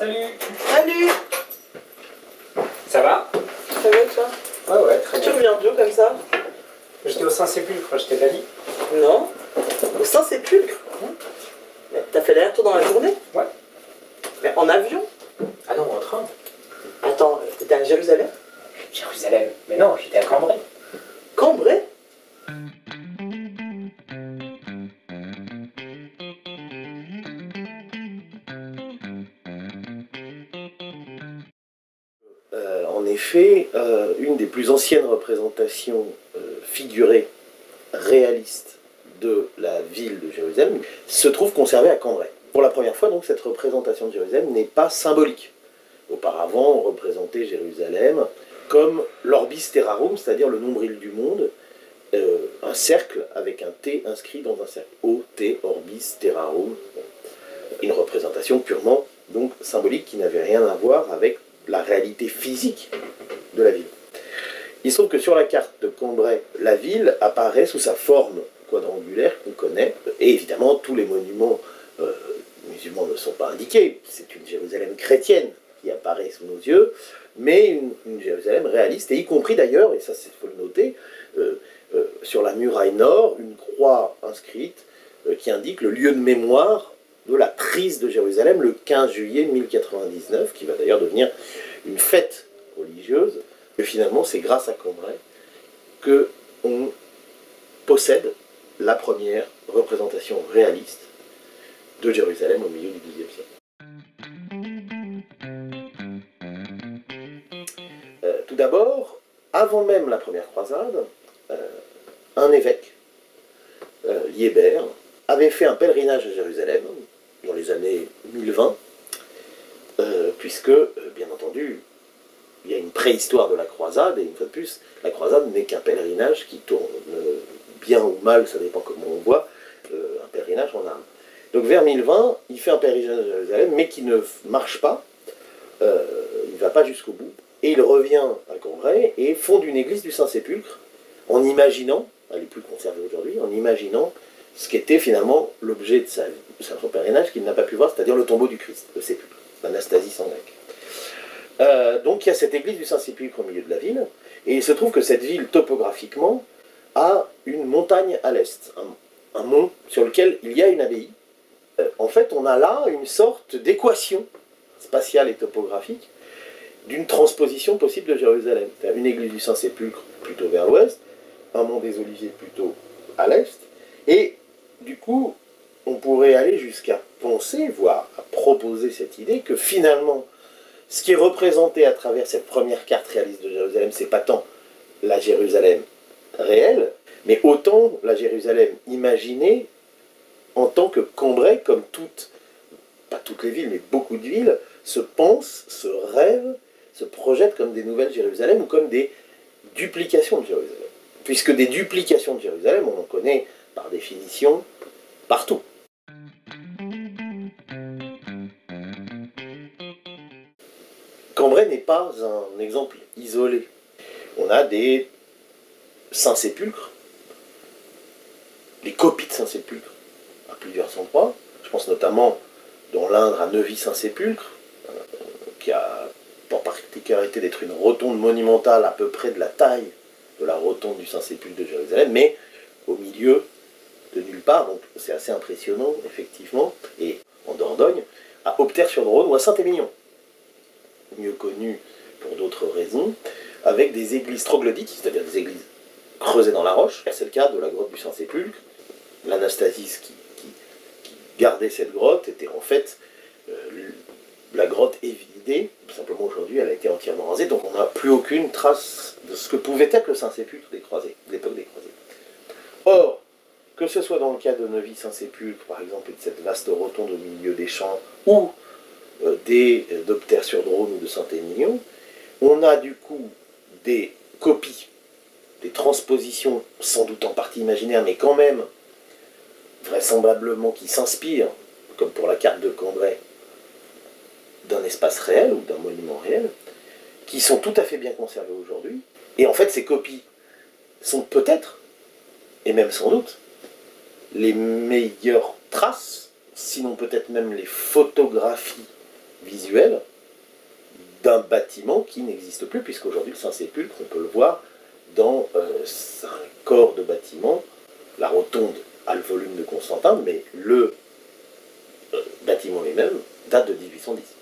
Salut. Salut. Ça va? Ça va toi? Ouais, très Tu bien. reviens d'où comme ça? J'étais au Saint-Sépulcre, je t'ai pas dit? Non. Au Saint-Sépulcre? Mais t'as fait l'aller-retour dans la journée? Ouais. Mais en avion? Ah non, en train. Attends, t'étais à Jérusalem? Jérusalem. Mais non, j'étais à Cambrai. Cambrai? En effet, une des plus anciennes représentations figurées, réalistes de la ville de Jérusalem, se trouve conservée à Cambrai. Pour la première fois, donc, cette représentation de Jérusalem n'est pas symbolique. Auparavant, on représentait Jérusalem comme l'orbis terrarum, c'est-à-dire le nombril du monde, un cercle avec un T inscrit dans un cercle. O-T, orbis terrarum. Une représentation purement donc symbolique qui n'avait rien à voir avec la réalité physique de la ville. Il se trouve que sur la carte de Cambrai, la ville apparaît sous sa forme quadrangulaire qu'on connaît, et évidemment tous les monuments musulmans ne sont pas indiqués, c'est une Jérusalem chrétienne qui apparaît sous nos yeux, mais une Jérusalem réaliste, et y compris d'ailleurs, et ça il faut le noter, sur la muraille nord, une croix inscrite qui indique le lieu de mémoire de la prise de Jérusalem le 15 juillet 1099, qui va d'ailleurs devenir une fête religieuse. Et finalement, c'est grâce à Cambrai qu'on possède la première représentation réaliste de Jérusalem au milieu du XIIe siècle. Tout d'abord, avant même la première croisade, un évêque, Liébert, avait fait un pèlerinage à Jérusalem dans les années 1020, puisque, bien entendu, il y a une préhistoire de la croisade, et une fois de plus, la croisade n'est qu'un pèlerinage qui tourne bien ou mal, ça dépend comment on voit, un pèlerinage en âme. Donc vers 1020, il fait un pèlerinage à Jérusalem, mais qui ne marche pas, il ne va pas jusqu'au bout, et il revient à Cambrai et fonde une église du Saint-Sépulcre, en imaginant, elle n'est plus conservée aujourd'hui, en imaginant ce qu'était finalement l'objet de son pèlerinage qu'il n'a pas pu voir, c'est-à-dire le tombeau du Christ, le sépulcre, l'anastasis en grec. Donc il y a cette église du Saint-Sépulcre au milieu de la ville, et il se trouve que cette ville, topographiquement, a une montagne à l'est, un mont sur lequel il y a une abbaye. En fait, on a là une sorte d'équation spatiale et topographique d'une transposition possible de Jérusalem. C'est-à-dire une église du Saint-Sépulcre plutôt vers l'ouest, un mont des Oliviers plutôt à l'est, et du coup, on pourrait aller jusqu'à penser, voire à proposer cette idée que finalement, ce qui est représenté à travers cette première carte réaliste de Jérusalem, c'est pas tant la Jérusalem réelle, mais autant la Jérusalem imaginée en tant que Cambrai, comme pas toutes les villes, mais beaucoup de villes, se pensent, se rêvent, se projettent comme des nouvelles Jérusalem ou comme des duplications de Jérusalem. Puisque des duplications de Jérusalem, on en connaît par définition partout. Cambrai n'est pas un exemple isolé. On a des Saint-Sépulcres, des copies de Saint-Sépulcre à plusieurs endroits. Je pense notamment dans l'Indre à Neuvy-Saint-Sépulcre, qui a pour particularité d'être une rotonde monumentale à peu près de la taille de la rotonde du Saint-Sépulcre de Jérusalem, mais au milieu de nulle part, donc c'est assez impressionnant, effectivement, et en Dordogne, à Opter-sur-Dronne ou à Saint-Émilion, mieux connu pour d'autres raisons, avec des églises troglodytes, c'est-à-dire des églises creusées dans la roche. C'est le cas de la grotte du Saint-Sépulcre. L'anastasis qui gardait cette grotte était en fait la grotte est vidée, tout simplement aujourd'hui elle a été entièrement rasée, donc on n'a plus aucune trace de ce que pouvait être le Saint-Sépulcre des croisés, de l'époque des croisés. Or, que ce soit dans le cas de Neuvy-Saint-Sépulcre, par exemple, et de cette vaste rotonde au milieu des champs, ou d'Opter-sur-Dronne ou de Saint-Émilion, on a du coup des copies, des transpositions, sans doute en partie imaginaires, mais quand même, vraisemblablement, qui s'inspirent, comme pour la carte de Cambrai, d'un espace réel ou d'un monument réel, qui sont tout à fait bien conservés aujourd'hui. Et en fait, ces copies sont peut-être, et même sans doute, les meilleures traces, sinon peut-être même les photographies visuel d'un bâtiment qui n'existe plus, puisqu'aujourd'hui le Saint-Sépulcre, on peut le voir dans un corps de bâtiment. La rotonde a le volume de Constantin, mais le bâtiment lui-même date de 1810.